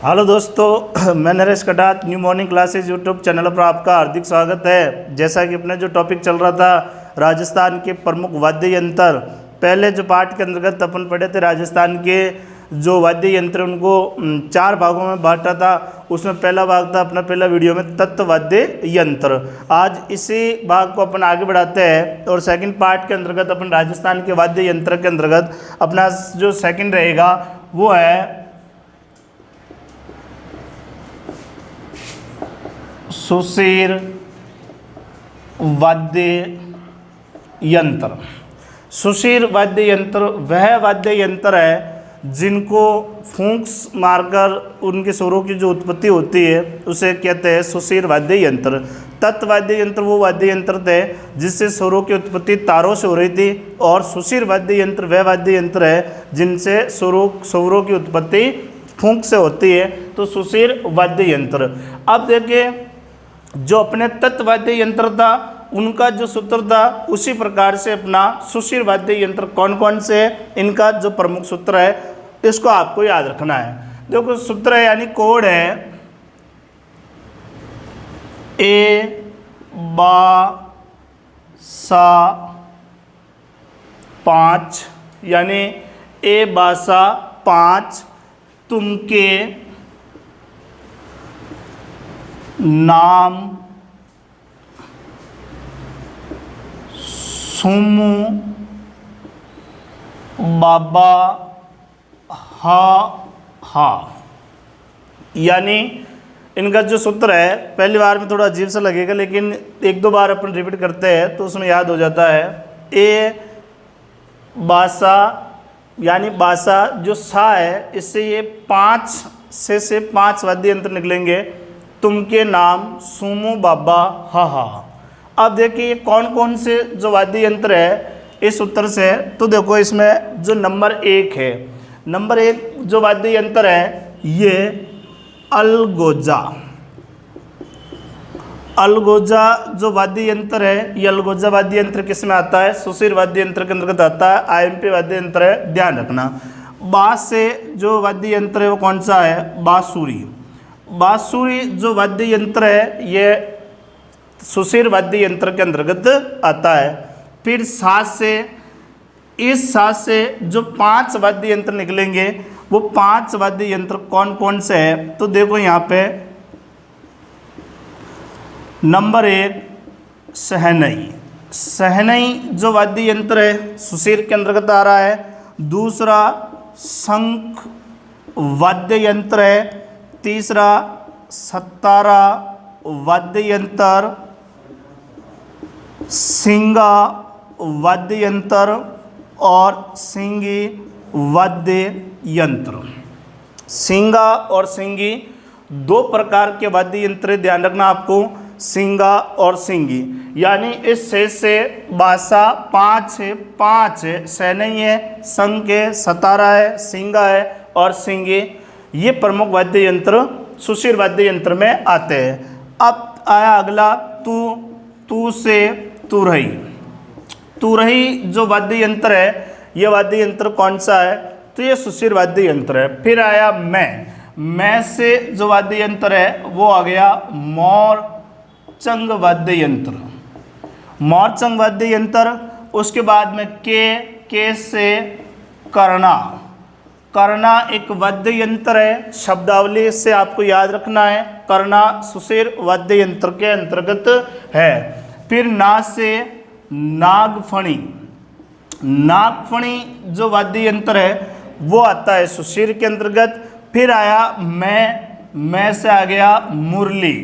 Hello दोस्तों, मैं नरेश कटात new morning classes YouTube channel पर आपका हार्दिक स्वागत है। जैसा कि अपने जो टॉपिक चल रहा था राजस्थान के प्रमुख वाद्य यंत्र, पहले जो पार्ट के अंतर्गत अपन पढ़े थे राजस्थान के जो वाद्य यंत्र उनको 4 भागों में बांटा था। उसमें पहला भाग था अपना पहला वीडियो में तत्व वाद्य यंत्र। आज इसी भाग को अपन आगे बढ़ाते हैं और सेकंड पार्ट के अंतर्गत अपन राजस्थान के वाद्य यंत्र के अंतर्गत अपना जो सेकंड रहेगा वो है सुशीर वाद्य यंत्र। सुशीर वाद्य यंत्र वह वाद्य यंत्र है जिनको फूंक्स मारकर उनके स्वरों की जो उत्पत्ति होती है उसे कहते हैं सुशीर वाद्य यंत्र। तत्व वाद्य यंत्र वो वाद्य यंत्र थे जिससे स्वरों की उत्पत्ति तारों से हो रही थी, और सुशीर वाद्य यंत्र वह वाद्य यंत्र है जिनसे स्वरों की उत्पत्ति फूंक से होती है। तो सुशीर वाद्य यंत्र। अब देखिए, जो अपने तत्व वाद्य यंत्र था उनका जो सूत्र था उसी प्रकार से अपना सुशीर वाद्य यंत्र कौन कौन से है, इनका जो प्रमुख सूत्र है इसको आपको याद रखना है। देखो सूत्र है यानी कोड है ए बा सा 5, यानी ए बा सा 5 तुमके नाम सुमु बाबा हा। यानी इनका जो सूत्र है पहली बार में थोड़ा अजीब सा लगेगा, लेकिन एक दो बार अपन रिपीट करते हैं तो उसमें याद हो जाता है। ए बासा यानी बासा जो सा है इससे ये 5 से 5 वाद्य यंत्र निकलेंगे। तुमके नाम सुमु बाबा हा। अब देखिए कौन कौन से जो वाद्य यंत्र है इस उत्तर से, तो देखो इसमें जो नंबर 1 है, नंबर 1 जो वाद्य यंत्र है ये अलगोजा। अलगोजा जो वाद्य यंत्र है, ये अलगोजा वाद्य यंत्र किस में आता है? सुशीर वाद्य यंत्र के अंतर्गत आता है। आईएमपी वाद्य यंत्र है, ध्यान रखना। बास से जो वाद्य यंत्र है वो कौन सा है? बांसुरी। बांसुरी जो वाद्य यंत्र है ये सुशीर वाद्य यंत्र के अंतर्गत आता है। फिर साज से, इस साज से जो 5 वाद्य यंत्र निकलेंगे वो 5 वाद्य यंत्र कौन कौन से है? तो देखो यहाँ पे नंबर 1 सहनई। सहनई जो वाद्य यंत्र है सुशीर के अंतर्गत आ रहा है। दूसरा शंख वाद्य यंत्र है। तीसरा सतारा वाद्य यंत्र। सिंगा वाद्य यंत्र और सिंगी वाद्य यंत्र। सिंगा और सिंगी 2 प्रकार के वाद्य यंत्र, ध्यान रखना आपको, सिंगा और सिंगी। यानी इस से बासा 5 है, 5 है, सैनई है, शंख है, सतारा है, सिंगा है और सिंगी, ये प्रमुख वाद्य यंत्र सुशीर वाद्य यंत्र में आते हैं। अब आया अगला तू से तुरही। तुरही जो वाद्य यंत्र है ये वाद्य यंत्र कौन सा है? तो ये सुशीर वाद्य यंत्र है। फिर आया मैं से जो वाद्य यंत्र है वो आ गया मोरचंग वाद्य यंत्र। मोरचंग वाद्य यंत्र। उसके बाद में के से करना। करना एक वाद्य यंत्र है, शब्दावली से आपको याद रखना है। करना सुशीर वाद्य यंत्र के अंतर्गत है। फिर ना से नागफणी। नागफणी जो वाद्य यंत्र है वो आता है सुशीर के अंतर्गत। फिर आया मैं से आ गया मुरली।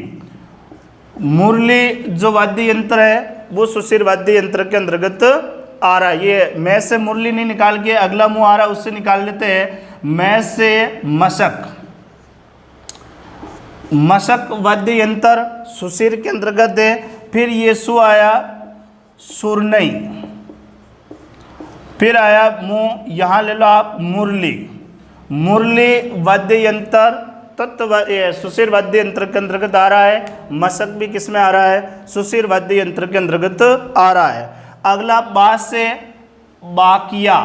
मुरली जो वाद्य यंत्र है वो सुशीर वाद्य यंत्र के अंतर्गत आ रहा है। ये मैं से मुरली नहीं निकाल के अगला मुंह आ रहा है उससे निकाल लेते हैं। मैं से मशक। मशक वाद्य यंत्र सुशीर के अंतर्गत है। फिर येसु आया सुरनई। फिर आया मुंह, यहाँ ले लो आप मुरली। मुरली वाद्य यंत्र तत्व सुशीर वाद्य यंत्र के अंतर्गत आ रहा है। मशक भी किस में आ रहा है? सुशीर वाद्य यंत्र के अंतर्गत आ रहा है। अगला बास से बाकिया।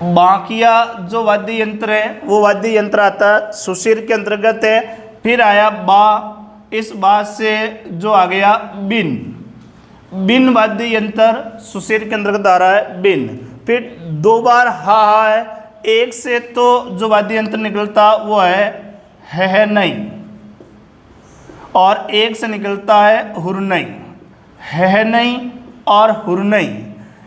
बांकिया जो वाद्य यंत्र है वो वाद्य यंत्र आता है सुशिर के अंतर्गत है। फिर आया बा, इस बा से जो आ गया बिन, बिन वाद्य यंत्र सुशिर के अंतर्गत आ रहा है बिन। फिर 2 बार हा है, एक से तो जो वाद्य यंत्र निकलता वो है नहीं, और एक से निकलता है हुरनई, है नहीं और हुरनई,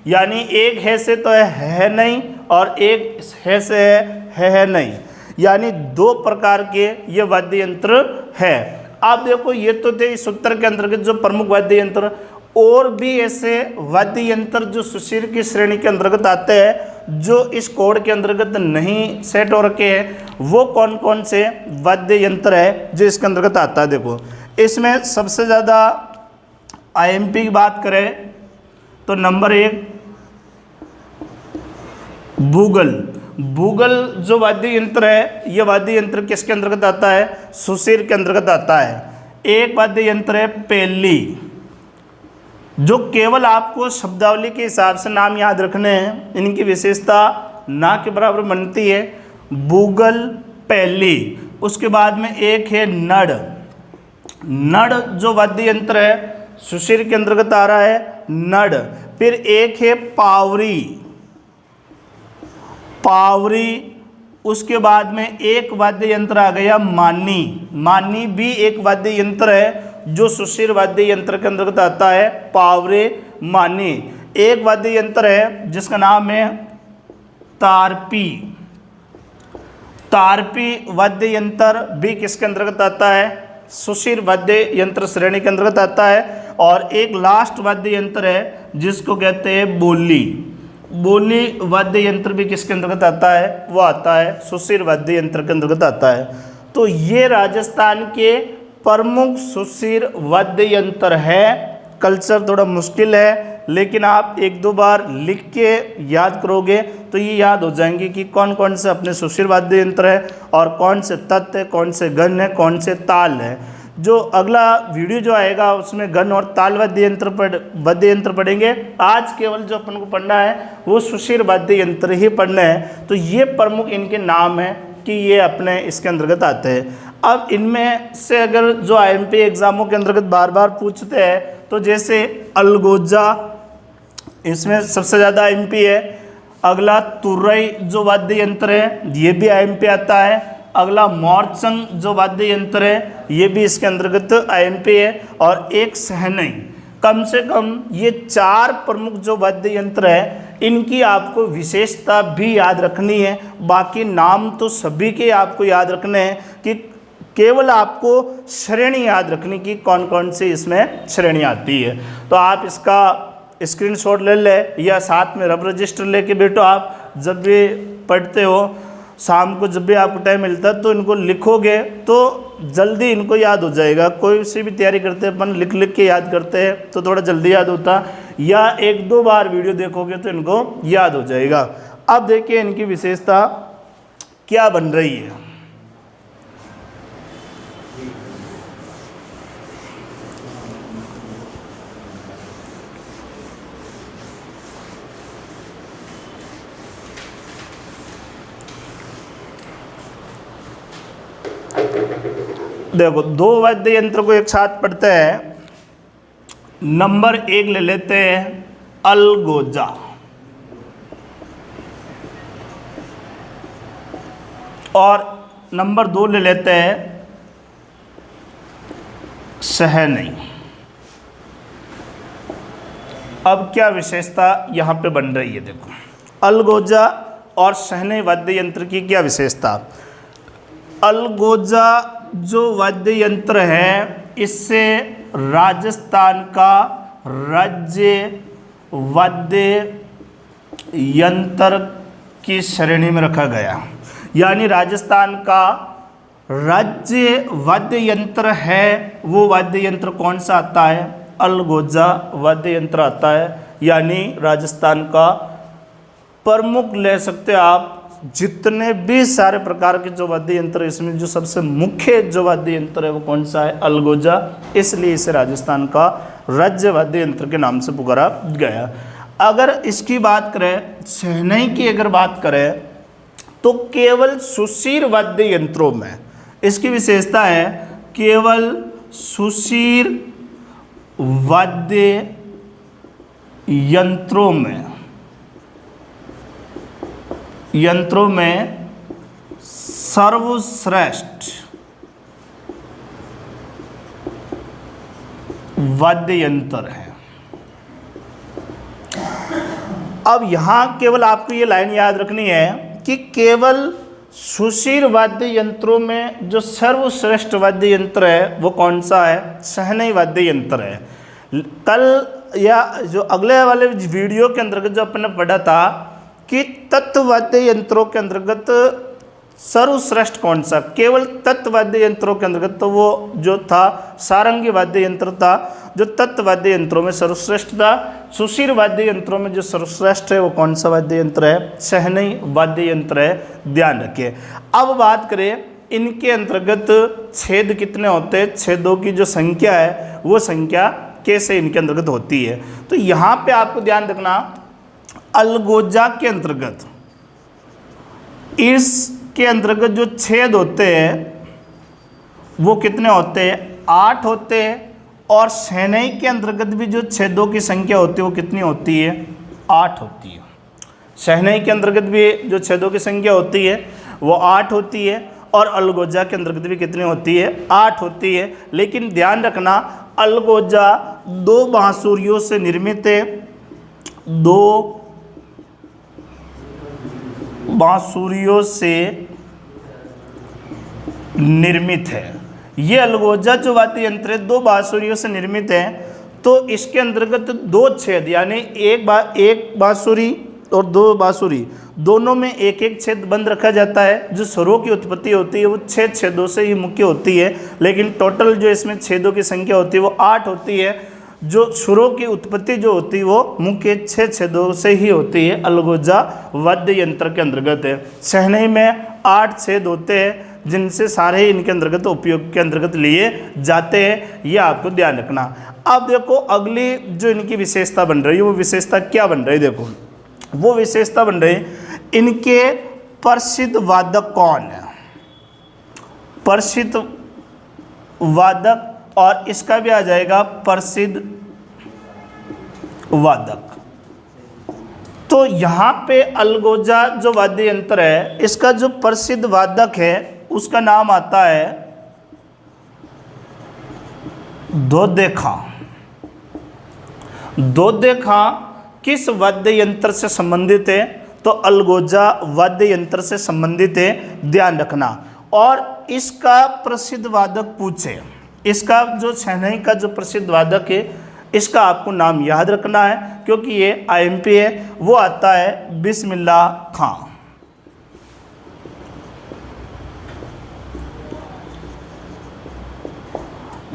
यानी एक है से तो है नहीं और एक है से है नहीं, यानी 2 प्रकार के ये वाद्य यंत्र है। आप देखो ये तो थे इस सूत्र के अंतर्गत जो प्रमुख वाद्य यंत्र, और भी ऐसे वाद्य यंत्र जो सुशिर की श्रेणी के अंतर्गत आते हैं जो इस कोड के अंतर्गत नहीं सेट हो रखे हैं। वो कौन कौन से वाद्य यंत्र है जो इसके अंतर्गत आता है? देखो इसमें सबसे ज़्यादा आईएमपी की बात करें तो नंबर 1 बूगल। बूगल जो वाद्य यंत्र है ये वाद्य यंत्र किसके अंतर्गत आता है? सुशिर के अंतर्गत आता है। एक वाद्य यंत्र है पेल्ली, जो केवल आपको शब्दावली के हिसाब से नाम याद रखने हैं, इनकी विशेषता ना के बराबर बनती है। बूगल, पेल्ली। उसके बाद में एक है नड़। नड़ जो वाद्य यंत्र है सुशिर के अंतर्गत आ रहा है नड़। फिर एक है पावरी, पावरी। उसके बाद में एक वाद्य यंत्र आ गया मानी। मानी भी एक वाद्य यंत्र है जो सुशिर वाद्य यंत्र के अंतर्गत आता है, पावरे, मानी। एक वाद्य यंत्र है जिसका नाम है तारपी। तारपी वाद्य यंत्र भी किसके अंतर्गत आता है? सुशिर वाद्य यंत्र श्रेणी के अंतर्गत आता है। और एक लास्ट वाद्य यंत्र है जिसको कहते हैं बोली। बोली वाद्य यंत्र भी किसके अंतर्गत आता है? वो आता है सुशिर वाद्य यंत्र के अंतर्गत आता है। तो ये राजस्थान के प्रमुख सुशिर वाद्य यंत्र है। कल्चर थोड़ा मुश्किल है लेकिन आप 1-2 बार लिख के याद करोगे तो ये याद हो जाएंगे कि कौन कौन से अपने सुशिर वाद्य यंत्र है और कौन से तत्व है, कौन से गण है, कौन से ताल है। जो अगला वीडियो जो आएगा उसमें गण और ताल वाद्य यंत्र पढ़ेंगे। आज केवल जो अपन को पढ़ना है वो सुशिर वाद्य यंत्र ही पढ़ना है। तो ये प्रमुख इनके नाम हैं कि ये अपने इसके अंतर्गत आते हैं। अब इनमें से अगर जो आईएमपी एग्जामों के अंतर्गत बार बार पूछते हैं तो जैसे अलगोजा, इसमें सबसे ज़्यादा आईएमपी है। अगला तुरई जो वाद्य यंत्र है ये भी आईएमपी आता है। अगला मोरचंग जो वाद्य यंत्र है ये भी इसके अंतर्गत आईएमपी है। और एक सहनई। कम से कम ये 4 प्रमुख जो वाद्य यंत्र है इनकी आपको विशेषता भी याद रखनी है। बाकी नाम तो सभी के आपको याद रखने हैं कि केवल आपको श्रेणी याद रखनी कि कौन कौन सी इसमें श्रेणी आती है। तो आप इसका स्क्रीनशॉट ले ले या साथ में रफ रजिस्टर लेके बैठो। आप जब भी पढ़ते हो शाम को जब भी आपको टाइम मिलता है तो इनको लिखोगे तो जल्दी इनको याद हो जाएगा। कोई सी भी तैयारी करते हैं अपन लिख लिख के याद करते हैं तो थोड़ा जल्दी याद होता, या 1-2 बार वीडियो देखोगे तो इनको याद हो जाएगा। अब देखिए इनकी विशेषता क्या बन रही है। देखो 2 वाद्य यंत्र को एक साथ पढ़ते हैं। नंबर 1 ले लेते हैं अलगोजा। और नंबर 2 ले लेते हैं सहनई। अब क्या विशेषता यहाँ पे बन रही है? देखो अलगोजा और सहनई वाद्य यंत्र की क्या विशेषता। अलगोजा जो वाद्य यंत्र है इससे राजस्थान का राज्य वाद्य यंत्र की श्रेणी में रखा गया। यानी राजस्थान का राज्य वाद्य यंत्र है वो वाद्य यंत्र कौन सा आता है? अलगोजा वाद्य यंत्र आता है। यानी राजस्थान का प्रमुख ले सकते हो आप जितने भी सारे प्रकार के जो वाद्य यंत्र है इसमें जो सबसे मुख्य जो वाद्य यंत्र है वो कौन सा है? अलगोजा। इसलिए इसे राजस्थान का राज्य वाद्य यंत्र के नाम से पुकारा गया। अगर इसकी बात करें, शहनाई की अगर बात करें, तो केवल सुशीर वाद्य यंत्रों में, इसकी विशेषता है केवल सुशीर वाद्य यंत्रों में सर्वश्रेष्ठ वाद्य यंत्र है। अब यहाँ केवल आपको ये लाइन याद रखनी है कि केवल सुशीर वाद्य यंत्रों में जो सर्वश्रेष्ठ वाद्य यंत्र है वो कौन सा है? शहनाई वाद्य यंत्र है। कल या जो अगले वाले वीडियो के अंतर्गत जो अपन ने पढ़ा था कि तत्ववाद्य यंत्रों के अंतर्गत सर्वश्रेष्ठ कौन सा, केवल तत्ववाद्य यंत्रों के अंतर्गत तो वो जो था सारंगी वाद्य यंत्र था, जो तत्ववाद्य यंत्रों में सर्वश्रेष्ठ था। सुशीर वाद्य यंत्रों में जो सर्वश्रेष्ठ है वो कौन सा वाद्य यंत्र है? शहनाई वाद्य यंत्र है, ध्यान रखिए। अब बात करें इनके अंतर्गत छेद कितने होते हैं, छेदों की जो संख्या है वो संख्या कैसे इनके अंतर्गत होती है। तो यहाँ पे आपको ध्यान रखना, अलगोजा के अंतर्गत इसके अंतर्गत जो छेद होते हैं वो कितने होते हैं? 8 होते हैं। और शहनाई के अंतर्गत भी जो छेदों की संख्या होती है वो कितनी होती है? 8 होती है। शहनाई के अंतर्गत भी जो छेदों की संख्या होती है वो 8 होती है, और अलगोजा के अंतर्गत भी कितनी होती है? 8 होती है। लेकिन ध्यान रखना, अलगोजा 2 बांसुरियों से निर्मित है, 2 बांसुरियों से निर्मित है। ये अलगोजा जो वाद्य यंत्र है 2 बांसुरियों से निर्मित है। तो इसके अंतर्गत 2 छेद, यानी एक बांसुरी और 2 बांसुरी, दोनों में एक एक छेद बंद रखा जाता है। जो स्वरों की उत्पत्ति होती है वो 6 छेदों से ही मुख्य होती है, लेकिन टोटल जो इसमें छेदों की संख्या होती है वो 8 होती है। जो सुरों की उत्पत्ति जो होती है वो मुख्य 6 छेदों से ही होती है, अलगोजा वाद्य यंत्र के अंतर्गत है। शहनाई में 8 छेद होते हैं, जिनसे सारे इनके अंतर्गत उपयोग के अंतर्गत लिए जाते हैं, ये आपको ध्यान रखना। अब देखो अगली जो इनकी विशेषता बन रही है वो विशेषता क्या बन रही है? देखो वो विशेषता बन रही है, इनके प्रसिद्ध वादक कौन है? प्रसिद्ध वादक, और इसका भी आ जाएगा प्रसिद्ध वादक। तो यहाँ पे अलगोजा जो वाद्य यंत्र है इसका जो प्रसिद्ध वादक है उसका नाम आता है दोदे खां। दोदे खां किस वाद्य यंत्र से संबंधित है? तो अलगोजा वाद्य यंत्र से संबंधित है, ध्यान रखना। और इसका प्रसिद्ध वादक पूछे, इसका जो शहनाई का जो प्रसिद्ध वादक है इसका आपको नाम याद रखना है, क्योंकि ये IMP है। वो आता है बिस्मिल्लाह खां।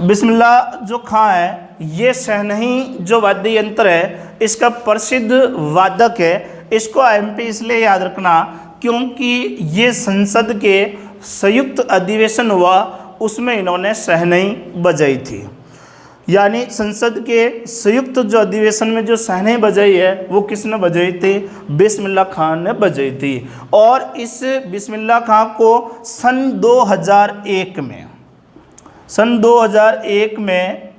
बिस्मिल्लाह जो खां है, ये शहनाई जो वाद्य यंत्र है इसका प्रसिद्ध वादक है। इसको IMP इसलिए याद रखना क्योंकि ये संसद के संयुक्त अधिवेशन हुआ, उसमें इन्होंने शहनाई बजाई थी। यानी संसद के संयुक्त जो अधिवेशन में जो शहनाई बजाई है वो किसने बजाई थी? बिस्मिल्लाह खां ने बजाई थी। और इस बिस्मिल्लाह खां को सन 2001 में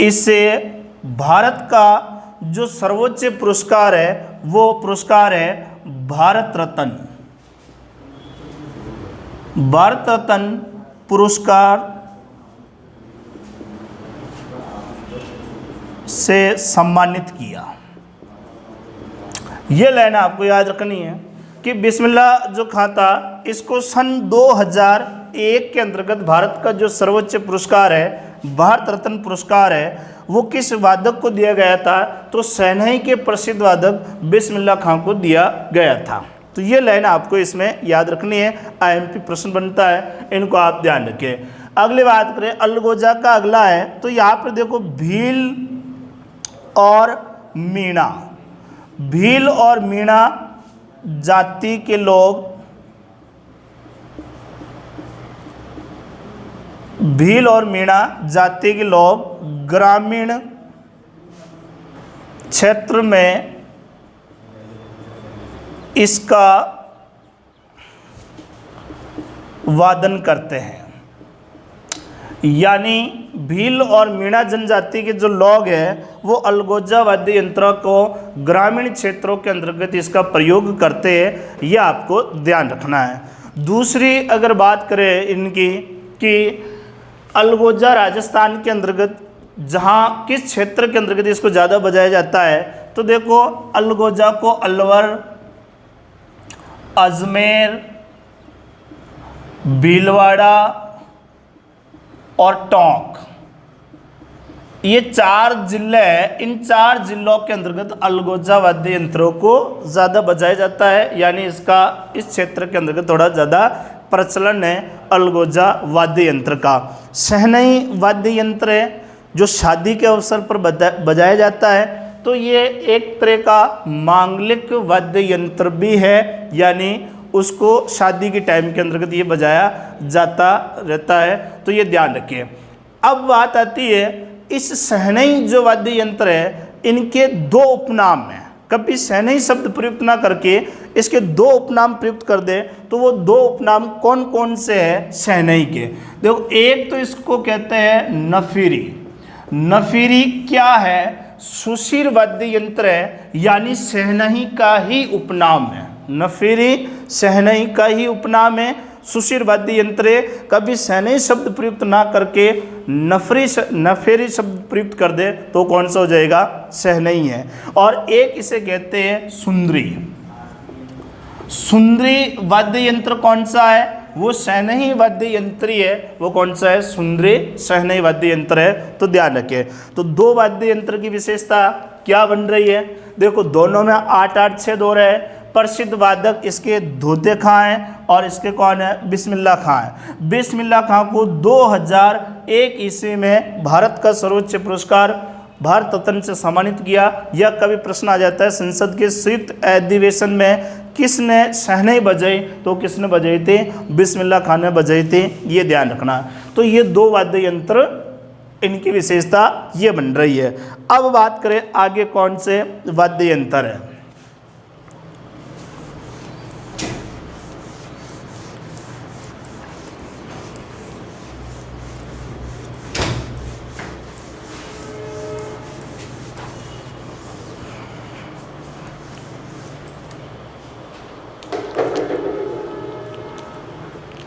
इसे भारत का जो सर्वोच्च पुरस्कार है वो पुरस्कार है भारत रत्न। भारत रत्न पुरस्कार से सम्मानित किया। ये लाइन आपको याद रखनी है कि बिस्मिल्लाह जो खां था इसको सन 2001 के अंतर्गत भारत का जो सर्वोच्च पुरस्कार है, भारत रत्न पुरस्कार है, वो किस वादक को दिया गया था? तो शहनाई के प्रसिद्ध वादक बिस्मिल्लाह खां को दिया गया था। तो ये लाइन आपको इसमें याद रखनी है, IMP प्रश्न बनता है, इनको आप ध्यान रखें। अगली बात करें अलगोजा का अगला है, तो यहाँ पर देखो भील और मीणा। भील और मीणा जाति के लोग, भील और मीणा जाति के लोग ग्रामीण क्षेत्र में इसका वादन करते हैं। यानी भील और मीणा जनजाति के जो लोग हैं वो अलगोजा वाद्य यंत्र को ग्रामीण क्षेत्रों के अंतर्गत इसका प्रयोग करते हैं, यह आपको ध्यान रखना है। दूसरी अगर बात करें इनकी कि अलगोजा राजस्थान के अंतर्गत जहाँ किस क्षेत्र के अंतर्गत इसको ज़्यादा बजाया जाता है, तो देखो अलगोजा को अलवर, अजमेर, भीलवाड़ा और टोंक, ये 4 जिले हैं। इन 4 जिलों के अंतर्गत अलगोजा वाद्य यंत्रों को ज़्यादा बजाया जाता है, यानी इसका इस क्षेत्र के अंतर्गत थोड़ा ज़्यादा प्रचलन है अलगोजा वाद्य यंत्र का। शहनाई वाद्य यंत्र है जो शादी के अवसर पर बजाया जाता है, तो ये एक तरह का मांगलिक वाद्य यंत्र भी है, यानी उसको शादी के टाइम के अंतर्गत ये बजाया जाता रहता है, तो ये ध्यान रखिए। अब बात आती है इस शहनाई जो वाद्य यंत्र है इनके 2 उपनाम हैं। कभी शहनाई शब्द प्रयुक्त ना करके इसके 2 उपनाम प्रयुक्त कर दे, तो वो 2 उपनाम कौन कौन से हैं शहनाई के? देखो, एक तो इसको कहते हैं नफीरी। नफीरी क्या है? सुशिर वाद्य यंत्र है, यानी शहनाई का ही उपनाम है। नफीरी शहनाई का ही उपनाम है, सुशिर वाद्य यंत्र है। कभी शहनाई शब्द प्रयुक्त ना करके नफेरी शब्द प्रयुक्त कर दे तो कौन सा हो जाएगा? शहनाई है। और एक इसे कहते हैं सुंदरी। सुंदरी वाद्य यंत्र कौन सा है? वो शहनाई वाद्य यंत्र है। वो कौन सा है? सुंदरी शहनाई वाद्य यंत्र है, तो ध्यान रखें। तो 2 वाद्य यंत्र की विशेषता क्या बन रही है? देखो, दोनों में 8-8 छेद हो रहे हैं। प्रसिद्ध वादक इसके धोते खां हैं और इसके कौन है? बिस्मिल्लाह खां है। बिस्मिल्लाह खां को 2001 ईस्वी में भारत का सर्वोच्च पुरस्कार भारत रत्न से सम्मानित किया। यह कभी प्रश्न आ जाता है संसद के संयुक्त अधिवेशन में किसने शहनाई बजाई, तो किसने बजाई थी? बिस्मिल्लाह खां ने बजाई थी, ये ध्यान रखना। तो ये 2 वाद्य यंत्र, इनकी विशेषता ये बन रही है। अब बात करें आगे कौन से वाद्य यंत्र है।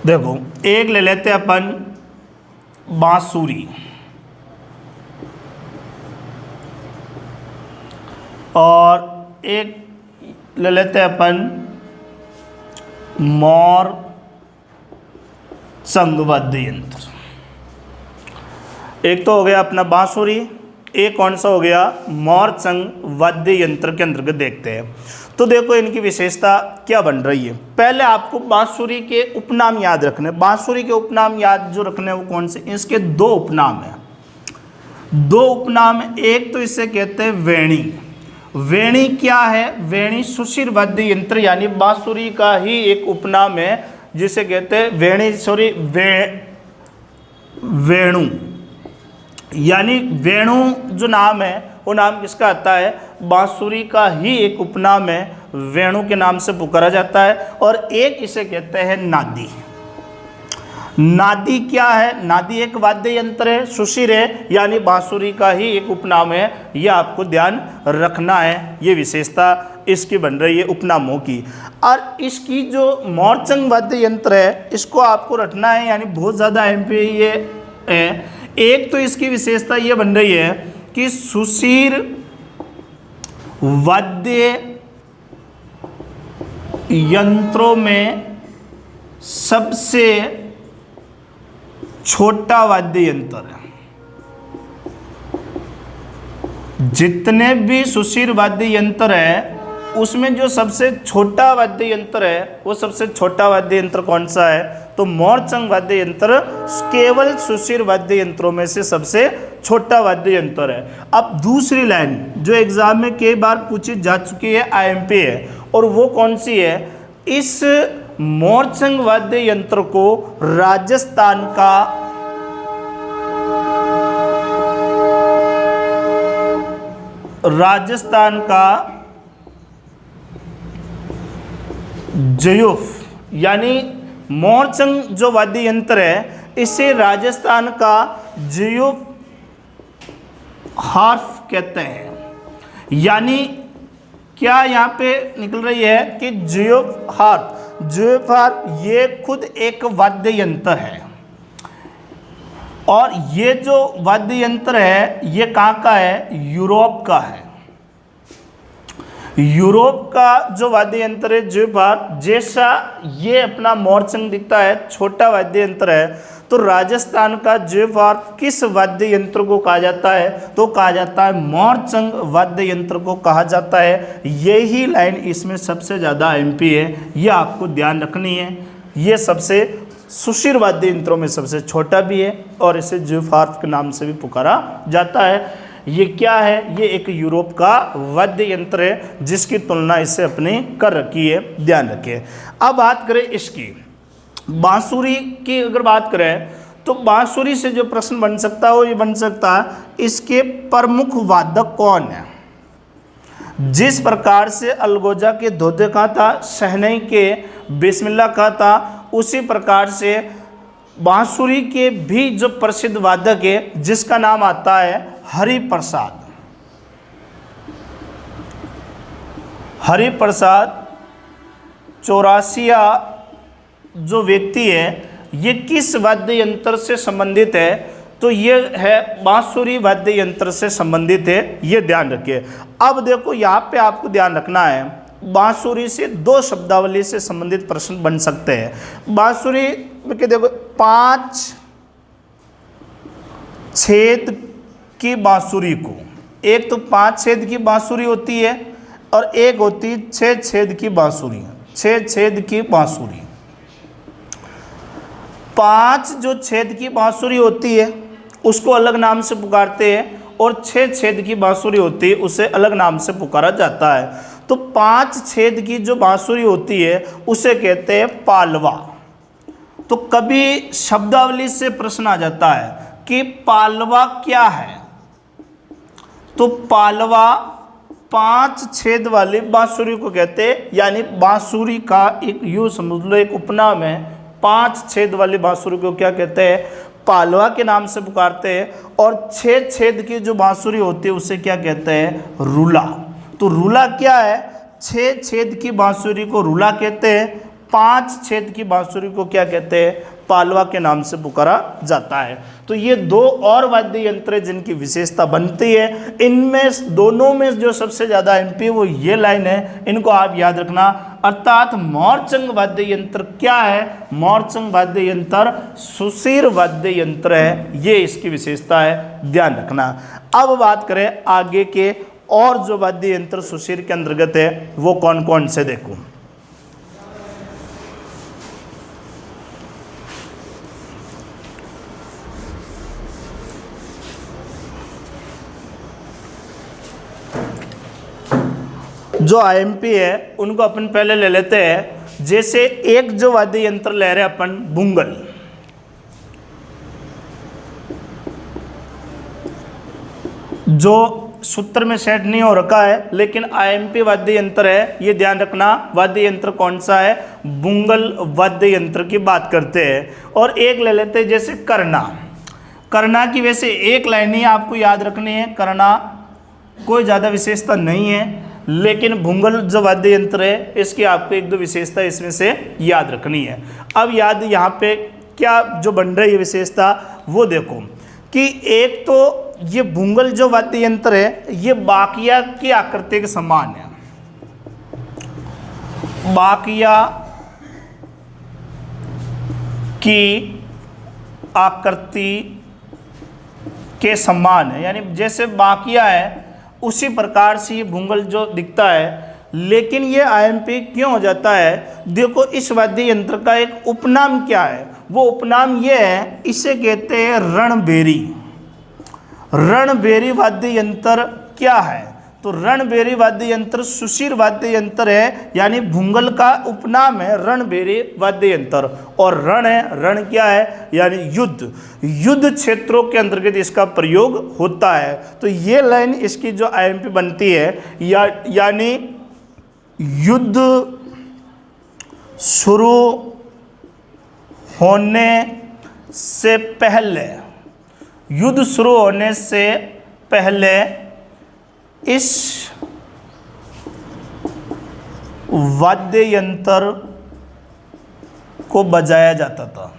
देखो, एक ले लेते हैं अपन बांसुरी, और एक ले लेते हैं अपन मोर संग वाद्य यंत्र। एक तो हो गया अपना बांसुरी, एक कौन सा हो गया? मोरचंग वाद्य यंत्र के अंतर्गत देखते हैं। तो देखो इनकी विशेषता क्या बन रही है। पहले आपको बांसुरी के उपनाम याद रखने। बांसुरी के उपनाम याद जो रखने वो कौन से? इसके 2 उपनाम हैं। 2 उपनाम, एक तो इसे कहते हैं वेणी। वेणी क्या है? वेणी सुशिर वाद्य यंत्र, यानी बांसुरी का ही एक उपनाम है जिसे कहते हैं वेणी, वेणु। यानी वेणु जो नाम है वो नाम किसका आता है? बांसुरी का ही एक उपनाम है, वेणु के नाम से पुकारा जाता है। और एक इसे कहते हैं नादी। नादी क्या है? नादी एक वाद्य यंत्र है, सुशिर है, यानी बांसुरी का ही एक उपनाम है। यह आपको ध्यान रखना है, ये विशेषता इसकी बन रही है उपनामों की। और इसकी जो मोरचंग वाद्य यंत्र है इसको आपको रखना है, यानी बहुत ज़्यादा MP ये है। एक तो इसकी विशेषता ये बन रही है कि सुशिर वाद्य यंत्रों में सबसे छोटा वाद्य यंत्र है। जितने भी सुशिर वाद्य यंत्र है उसमें जो सबसे छोटा वाद्य यंत्र है वो सबसे छोटा वाद्य यंत्र कौन सा है? तो मोरचंग वाद्य यंत्र केवल सुशिर वाद्य यंत्रों में से सबसे छोटा वाद्य यंत्र है। अब दूसरी लाइन जो एग्जाम में कई बार पूछी जा चुकी है, IMP है, और वो कौन सी है? इस मोरचंग वाद्य यंत्र को राजस्थान का राजस्थान का जयूफ, यानी मोरचंग जो वाद्य यंत्र है इसे राजस्थान का जयूफ हार्प कहते हैं। यानी क्या यहाँ पे निकल रही है कि जयूफ हार्प ये खुद एक वाद्य यंत्र है, और ये जो वाद्य यंत्र है ये कहाँ का है? यूरोप का है। यूरोप का जो वाद्य यंत्र है जयूफ हार्प, जैसा ये अपना मोरचंग दिखता है, छोटा वाद्य यंत्र है, तो राजस्थान का जयूफ हार्प किस वाद्य यंत्र को कहा जाता है? तो कहा जाता है मोरचंग वाद्य यंत्र को कहा जाता है। यही लाइन इसमें सबसे ज़्यादा एमपी है, ये आपको ध्यान रखनी है। ये सबसे सुशिर वाद्य यंत्रों में सबसे छोटा भी है और इसे जयूफ हार्प के नाम से भी पुकारा जाता है। ये क्या है? ये एक यूरोप का वाद्य यंत्र है जिसकी तुलना इससे अपनी कर रखी है, ध्यान रखिए। अब बात करें इसकी बांसुरी की, अगर बात करें तो बांसुरी से जो प्रश्न बन सकता है वो ये बन सकता है इसके प्रमुख वादक कौन है। जिस प्रकार से अलगोजा के धोधे का था, शहनाई के बिस्मिल्लाह का था, उसी प्रकार से बांसुरी के भी जो प्रसिद्ध वादक है जिसका नाम आता है हरिप्रसाद। हरिप्रसाद चौरासिया जो व्यक्ति है ये किस वाद्य यंत्र से संबंधित है? तो ये है बांसुरी वाद्य यंत्र से संबंधित है, ये ध्यान रखिए। अब देखो यहाँ पे आपको ध्यान रखना है, बांसुरी से दो शब्दावली से संबंधित प्रश्न बन सकते हैं। बांसुरी में के देखो 5 छेद की बांसुरी को, एक तो 5 छेद की बांसुरी होती है और एक होती 6 छेद की बांसुरी। 6 छेद की बांसुरी, 5 जो छेद की बांसुरी होती है उसको अलग नाम से पुकारते हैं, और 6 छेद की बांसुरी होती है उसे अलग नाम से पुकारा जाता है। तो 5 छेद की जो बांसुरी होती है उसे कहते हैं पालवा। तो कभी शब्दावली से प्रश्न आ जाता है कि पालवा क्या है? तो पालवा 5 छेद वाली बांसुरी को कहते हैं, यानी बांसुरी का एक यूं समझ लो एक उपनाम है। 5 छेद वाली बांसुरी को क्या कहते हैं? पालवा के नाम से पुकारते हैं। और 6 छेद की जो बांसुरी होती है उसे क्या कहते हैं? रूला। तो रूला क्या है? 6 छेद की बांसुरी को रूला कहते हैं, 5 छेद की बांसुरी को क्या कहते हैं? पालवा के नाम से पुकारा जाता है। तो ये दो और वाद्य यंत्र जिनकी विशेषता बनती है, इनमें दोनों में जो सबसे ज़्यादा एमपी वो ये लाइन है, इनको आप याद रखना। अर्थात मोरचंग वाद्य यंत्र क्या है? मोरचंग वाद्य यंत्र सुशिर वाद्य यंत्र है, ये इसकी विशेषता है, ध्यान रखना। अब बात करें आगे के और जो वाद्य यंत्र सुशिर के अंतर्गत है वो कौन कौन से, देखो। जो आईएमपी है उनको अपन पहले ले लेते हैं। जैसे एक जो वाद्य यंत्र ले रहे हैं अपन, बुंगल। जो सूत्र में सेट नहीं हो रखा है लेकिन आईएमपी वाद्य यंत्र है, ये ध्यान रखना। वाद्य यंत्र कौन सा है? बुंगल वाद्य यंत्र की बात करते हैं। और एक ले लेते हैं जैसे करना। करना की वैसे एक लाइन ही आपको याद रखनी है, करना कोई ज़्यादा विशेषता नहीं है, लेकिन बुंगल जो वाद्य यंत्र है इसकी आपको एक दो विशेषता इसमें से याद रखनी है। अब याद यहाँ पे क्या जो बन रही है विशेषता वो देखो कि एक तो ये बुंगल जो वाद्य यंत्र है ये बाकिया की आकृति के समान है। बाकिया की आकृति के समान है, यानी जैसे बाकिया है उसी प्रकार से ये बुंगल जो दिखता है। लेकिन ये आईएमपी क्यों हो जाता है? देखो इस वाद्य यंत्र का एक उपनाम क्या है? वो उपनाम ये है, इसे कहते हैं रणबेरी। रणबेरी वाद्य यंत्र क्या है? तो रणबेरी वाद्य यंत्र सुशिर वाद्य यंत्र है, यानी भूंगल का उपनाम है रणबेरी वाद्य यंत्र। और रण है, रण क्या है, यानी युद्ध, युद्ध क्षेत्रों के अंतर्गत इसका प्रयोग होता है। तो ये लाइन इसकी जो आईएमपी बनती है, यानी युद्ध शुरू होने से पहले, युद्ध शुरू होने से पहले इस वाद्य यंत्र को बजाया जाता था।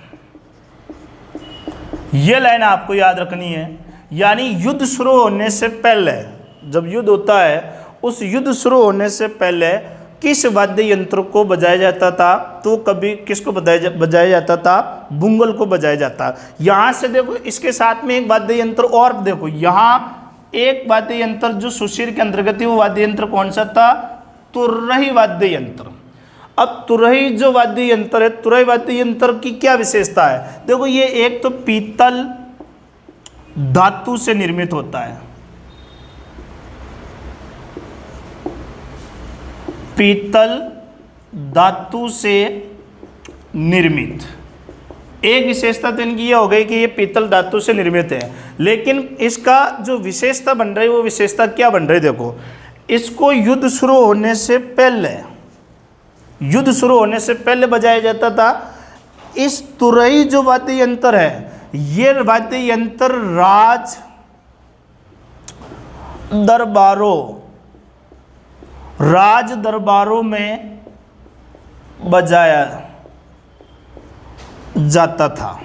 यह लाइन आपको याद रखनी है, यानी युद्ध शुरू होने से पहले, जब युद्ध होता है उस युद्ध शुरू होने से पहले किस वाद्य यंत्र को बजाया जाता था, तो कभी किसको बजाया जाता था, भूंगल को बजाया जाता। यहाँ से देखो इसके साथ में एक वाद्य यंत्र और देखो, यहाँ एक वाद्य यंत्र जो सुशिर के अंतर्गत है, वो वाद्य यंत्र कौन सा था, तुरही वाद्य यंत्र। अब तुरही जो वाद्य यंत्र है, तुरही वाद्य यंत्र की क्या विशेषता है, देखो ये एक तो पीतल धातु से निर्मित होता है, पीतल धातु से निर्मित, एक विशेषता तो इनकी ये हो गई कि ये पीतल धातु से निर्मित है। लेकिन इसका जो विशेषता बन रही है, वो विशेषता क्या बन रही है, देखो इसको युद्ध शुरू होने से पहले, युद्ध शुरू होने से पहले बजाया जाता था। इस तुरही जो वाद्य यंत्र है, ये वाद्य यंत्र राज दरबारों में बजाया जाता था।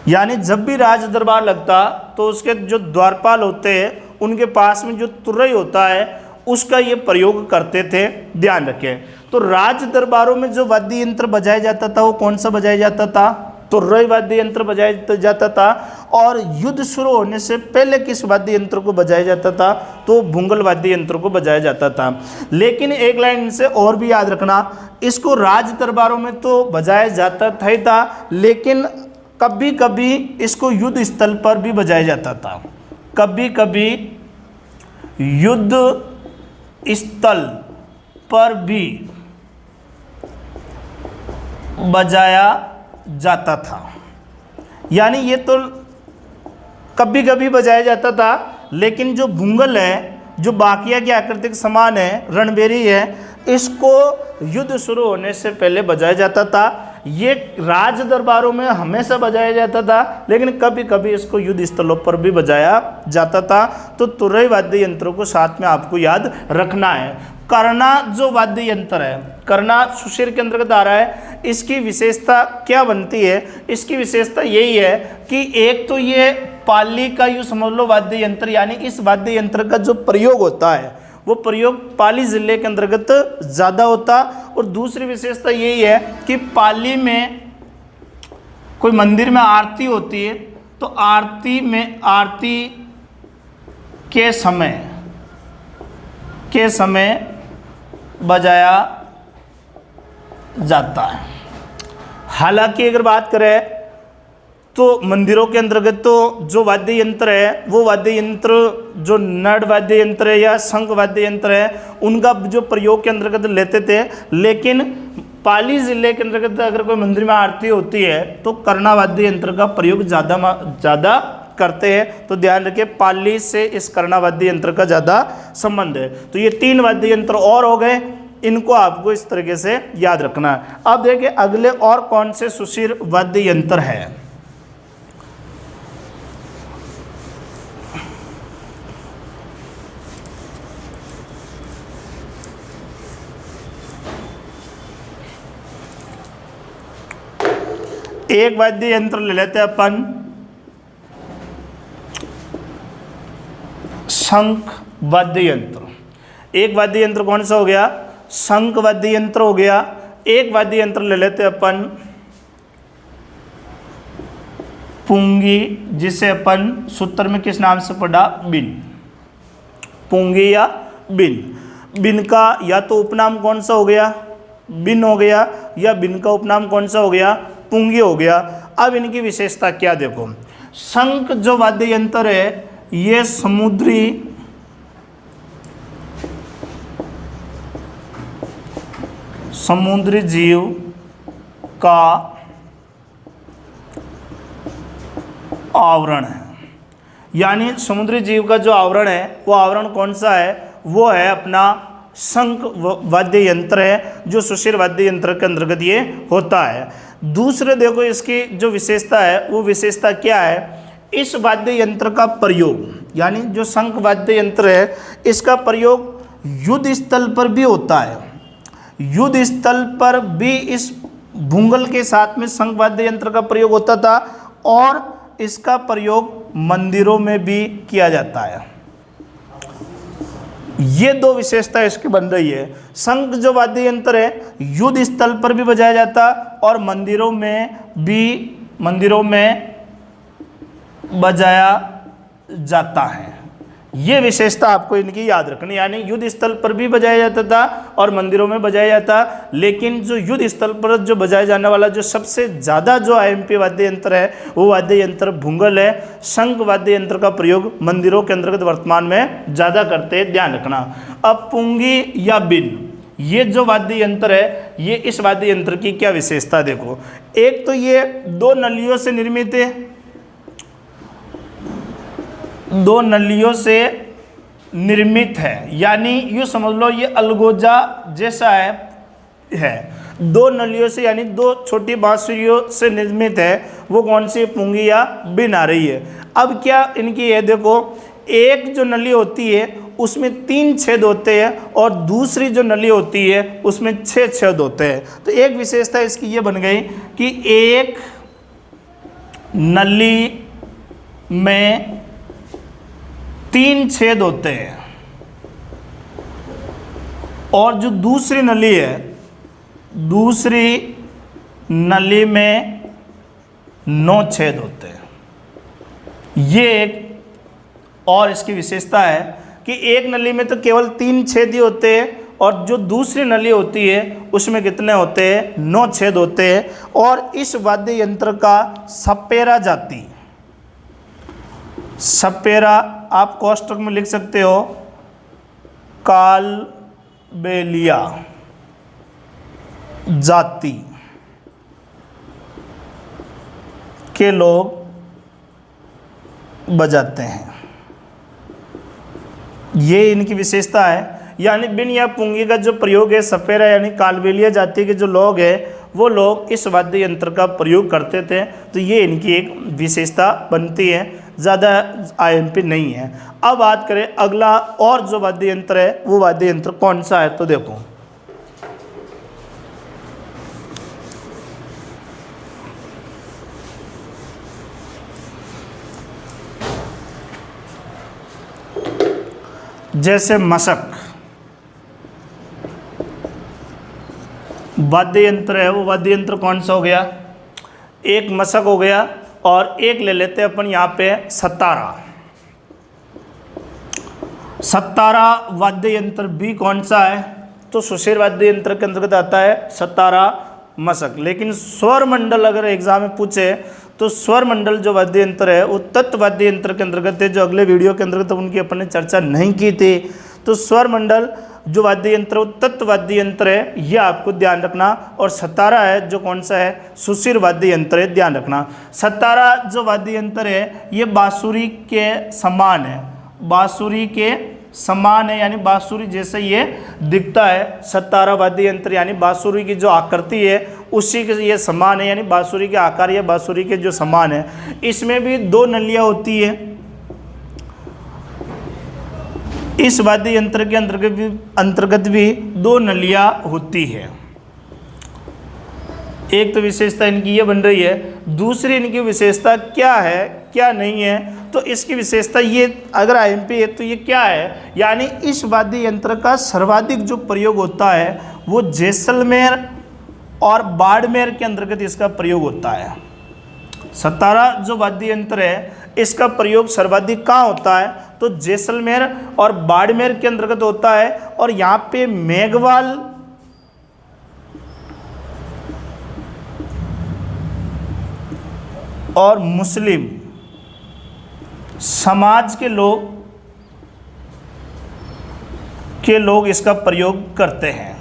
यानी जब भी राज दरबार लगता तो उसके जो द्वारपाल होते हैं, उनके पास में जो तुरही होता है उसका ये प्रयोग करते थे, ध्यान रखें। तो राज दरबारों में जो वाद्य यंत्र बजाया जाता था, वो कौन सा बजाया जाता था, तुरही वाद्य यंत्र बजाया जाता था। और युद्ध शुरू होने से पहले किस वाद्य यंत्र को बजाया जाता था, तो भूंगल वाद्य यंत्र को बजाया जाता था। लेकिन एक लाइन से और भी याद रखना, इसको राज दरबारों में तो बजाया जाता था ही था, लेकिन कभी कभी इसको युद्ध स्थल पर भी बजाया जाता था, कभी कभी युद्ध स्थल पर भी बजाया जाता था। यानी ये तो कभी कभी बजाया जाता था, लेकिन जो भूंगल है, जो बाकिया के आकृतिक समान है, रणबेरी है, इसको युद्ध शुरू होने से पहले बजाया जाता था। ये राज दरबारों में हमेशा बजाया जाता था, लेकिन कभी कभी इसको युद्ध स्थलों पर भी बजाया जाता था। तो तुरही वाद्य यंत्रों को साथ में आपको याद रखना है। करना जो वाद्य यंत्र है, करना सुशिर के अंतर्गत आ रहा है, इसकी विशेषता क्या बनती है, इसकी विशेषता यही है कि एक तो ये पाली का यूँ समझ लो वाद्य यंत्र, यानी इस वाद्य यंत्र का जो प्रयोग होता है वो प्रयोग पाली जिले के अंतर्गत ज़्यादा होता। और दूसरी विशेषता यही है कि पाली में कोई मंदिर में आरती होती है, तो आरती के समय बजाया जाता है। हालांकि अगर बात करें तो मंदिरों के अंतर्गत तो जो वाद्य यंत्र है, वो वाद्य यंत्र जो नड वाद्य यंत्र है या शंख वाद्य यंत्र है, उनका जो प्रयोग के अंतर्गत लेते थे। लेकिन पाली जिले के अंतर्गत अगर कोई मंदिर में आरती होती है तो कर्णा वाद्य यंत्र का प्रयोग ज़्यादा करते हैं। तो ध्यान रखिए, पाली से इस कर्णा वाद्य यंत्र का ज़्यादा संबंध है। तो ये 3 वाद्य यंत्र और हो गए, इनको आपको इस तरीके से याद रखना है। अब देखिए अगले और कौन से सुशिर वाद्य यंत्र है। एक वाद्य यंत्र ले लेते हैं अपन, शंख वाद्य यंत्र। एक वाद्य यंत्र कौन सा हो गया, शंख वाद्य यंत्र हो गया। एक वाद्य यंत्र ले लेते हैं अपन पुंगी, जिसे अपन सूत्र में किस नाम से पढ़ा, बिन, पुंगी या बिन। बिन का या तो उपनाम कौन सा हो गया, बिन हो गया, या बिन का उपनाम कौन सा हो गया, पुंगी हो गया। अब इनकी विशेषता क्या देखो, शंख जो वाद्य यंत्र है ये समुद्री समुद्री जीव का आवरण है। यानी समुद्री जीव का जो आवरण है वो आवरण कौन सा है, वो है अपना शंख वाद्य यंत्र है, जो सुशिर वाद्य यंत्र के अंतर्गत ये होता है। दूसरे देखो इसकी जो विशेषता है वो विशेषता क्या है, इस वाद्य यंत्र का प्रयोग, यानी जो शंख वाद्य यंत्र है इसका प्रयोग युद्ध स्थल पर भी होता है। युद्ध स्थल पर भी इस भूंगल के साथ में शंख वाद्य यंत्र का प्रयोग होता था और इसका प्रयोग मंदिरों में भी किया जाता है। ये दो विशेषता इसकी बन रही है। शंख जो वाद्य यंत्र है युद्ध स्थल पर भी बजाया जाता और मंदिरों में बजाया जाता है। ये विशेषता आपको इनकी याद रखनी, यानी युद्ध स्थल पर भी बजाया जाता था और मंदिरों में बजाया जाता। लेकिन जो युद्ध स्थल पर जो बजाया जाने वाला जो सबसे ज़्यादा जो आईएमपी वाद्य यंत्र है वो वाद्य यंत्र भूंगल है। शंख वाद्य यंत्र का प्रयोग मंदिरों के अंतर्गत वर्तमान में ज़्यादा करते हैं, ध्यान रखना। अब पुंगी या बिन, ये जो वाद्य यंत्र है ये इस वाद्य यंत्र की क्या विशेषता देखो। एक तो ये दो नलियों से निर्मित है, दो नलियों से निर्मित है, यानी यूँ समझ लो ये अलगोजा जैसा है। दो नलियों से यानी दो छोटी बांसुरियों से निर्मित है। वो कौन सी पुंगी या बिन आ रही है। अब क्या इनकी है देखो, एक जो नली होती है उसमें 3 छेद होते हैं और दूसरी जो नली होती है उसमें 6 छेद होते हैं। तो एक विशेषता इसकी ये बन गई कि एक नली में 3 छेद होते हैं और जो दूसरी नली है, दूसरी नली में 9 छेद होते हैं। ये एक और इसकी विशेषता है कि एक नली में तो केवल 3 छेद ही होते हैं और जो दूसरी नली होती है उसमें कितने होते हैं, 9 छेद होते हैं। और इस वाद्य यंत्र का सपेरा जाति, सपेरा आप कोष्टक में लिख सकते हो, कालबेलिया जाति के लोग बजाते हैं। ये इनकी विशेषता है। यानी बिन या पुंगी का जो प्रयोग है सपेरा यानी कालबेलिया जाति के जो लोग हैं वो लोग इस वाद्य यंत्र का प्रयोग करते थे। तो ये इनकी एक विशेषता बनती है, ज़्यादा आईएमपी नहीं है। अब बात करें अगला और जो वाद्य यंत्र है वो वाद्य यंत्र कौन सा है, तो देखो जैसे मशक वाद्य यंत्र है, वो वाद्य यंत्र कौन सा हो गया, एक मशक हो गया और एक ले लेते हैं अपन यहाँ पे सतारा। सतारा वाद्य यंत्र भी कौन सा है, तो सुशिर वाद्य यंत्र के अंतर्गत आता है सतारा मशक। लेकिन स्वर मंडल अगर एग्जाम में पूछे तो स्वर मंडल जो वाद्य यंत्र है वो तत्व वाद्य यंत्र के अंतर्गत है, जो अगले वीडियो के अंतर्गत उनकी अपन ने चर्चा नहीं की थी। तो स्वर मंडल जो वाद्य यंत्र वो तत्व वाद्य यंत्र है, ये आपको ध्यान रखना। और सतारा है जो कौन सा है, सुशिर वाद्य यंत्र है, ध्यान रखना। सतारा जो वाद्य यंत्र है ये बांसुरी के समान है, बांसुरी के समान है, यानी बांसुरी जैसे ये दिखता है। सतारा वाद्य यंत्र यानी बांसुरी की जो आकृति है उसी के ये समान है, यानी बांसुरी के आकार या बांसुरी के जो समान है। इसमें भी 2 नलियाँ होती है। इस वाद्य यंत्र के अंतर्गत भी 2 नलियाँ होती है। एक तो विशेषता इनकी ये बन रही है, दूसरी इनकी विशेषता क्या है क्या नहीं है, तो इसकी विशेषता ये अगर आईएमपी है तो ये क्या है, यानी इस वाद्य यंत्र का सर्वाधिक जो प्रयोग होता है वो जैसलमेर और बाड़मेर के अंतर्गत इसका प्रयोग होता है। सतारा जो वाद्य यंत्र है इसका प्रयोग सर्वाधिक कहाँ होता है, तो जैसलमेर और बाड़मेर के अंतर्गत होता है। और यहाँ पे मेघवाल और मुस्लिम समाज के लोग इसका प्रयोग करते हैं।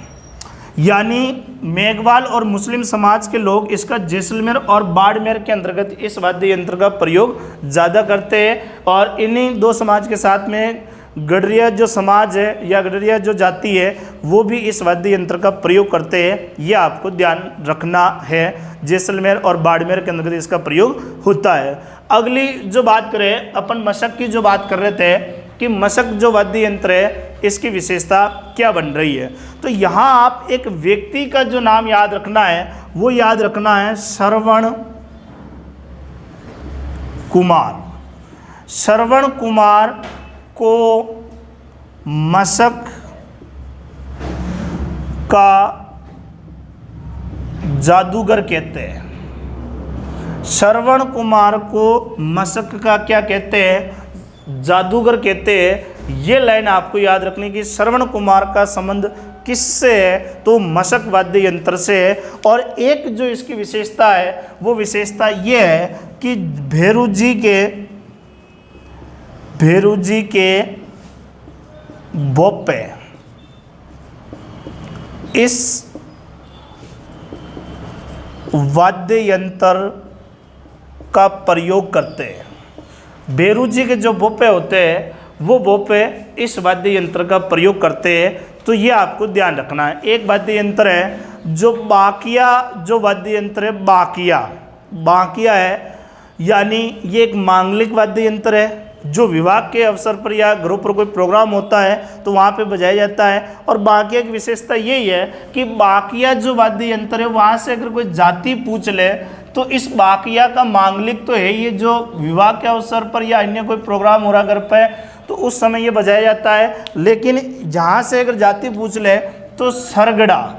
यानी मेघवाल और मुस्लिम समाज के लोग इसका जैसलमेर और बाड़मेर के अंतर्गत इस वाद्य यंत्र का प्रयोग ज़्यादा करते हैं। और इन्हीं दो समाज के साथ में गडरिया जो समाज है या गडरिया जो जाति है वो भी इस वाद्य यंत्र का प्रयोग करते हैं। ये आपको ध्यान रखना है, जैसलमेर और बाड़मेर के अंतर्गत इसका प्रयोग होता है। अगली जो बात करें अपन मशक की जो बात कर रहे थे कि मशक जो वाद्य यंत्र है इसकी विशेषता क्या बन रही है, तो यहाँ आप एक व्यक्ति का जो नाम याद रखना है वो याद रखना है श्रवण कुमार। श्रवण कुमार को मशक का जादूगर कहते हैं। श्रवण कुमार को मशक का क्या कहते हैं? जादूगर कहते हैं। ये लाइन आपको याद रखनी कि श्रवण कुमार का संबंध किससे है? तो मशक वाद्य यंत्र से है। और एक जो इसकी विशेषता है वो विशेषता ये है कि भेरू जी के बोपे इस वाद्य यंत्र का प्रयोग करते हैं। भेरू जी के जो बोपे होते हैं वो बोपे इस वाद्य यंत्र का प्रयोग करते हैं। तो ये आपको ध्यान रखना है। एक वाद्य यंत्र है जो बाकिया जो वाद्य यंत्र है, बाकिया है, यानी ये एक मांगलिक वाद्य यंत्र है जो विवाह के अवसर पर या घरों पर कोई प्रोग्राम होता है तो वहाँ पे बजाया जाता है। और बाकिया की विशेषता यही है कि बाकिया जो वाद्य यंत्र है वहाँ से अगर कोई जाति पूछ ले तो इस बाकिया का मांगलिक तो है, ये जो विवाह के अवसर पर या अन्य कोई प्रोग्राम हो रहा घर पे तो उस समय ये बजाया जाता है। लेकिन जहाँ से अगर जाति पूछ ले तो सरगड़ा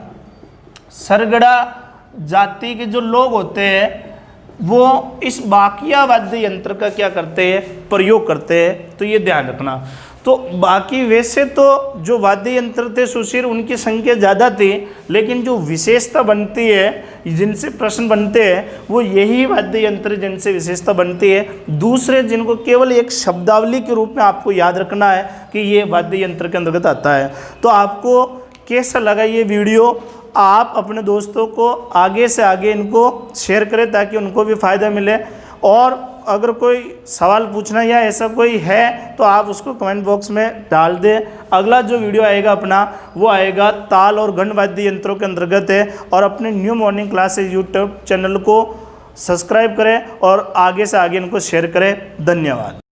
जाति के जो लोग होते हैं वो इस बाकिया वाद्य यंत्र का क्या करते हैं? प्रयोग करते हैं। तो ये ध्यान रखना। तो बाकी वैसे तो जो वाद्य यंत्र थे सुशीर उनकी संख्या ज़्यादा थी, लेकिन जो विशेषता बनती है जिनसे प्रश्न बनते हैं वो यही वाद्य यंत्र जिनसे विशेषता बनती है। दूसरे जिनको केवल एक शब्दावली के रूप में आपको याद रखना है कि ये वाद्य यंत्र के अंतर्गत आता है। तो आपको कैसा लगा ये वीडियो? आप अपने दोस्तों को आगे से आगे इनको शेयर करें ताकि उनको भी फ़ायदा मिले। और अगर कोई सवाल पूछना या ऐसा कोई है तो आप उसको कमेंट बॉक्स में डाल दें। अगला जो वीडियो आएगा अपना वो आएगा ताल और घंट वाद्य यंत्रों के अंतर्गत है। और अपने new morning classes YouTube channel को सब्सक्राइब करें और आगे से आगे इनको शेयर करें। धन्यवाद।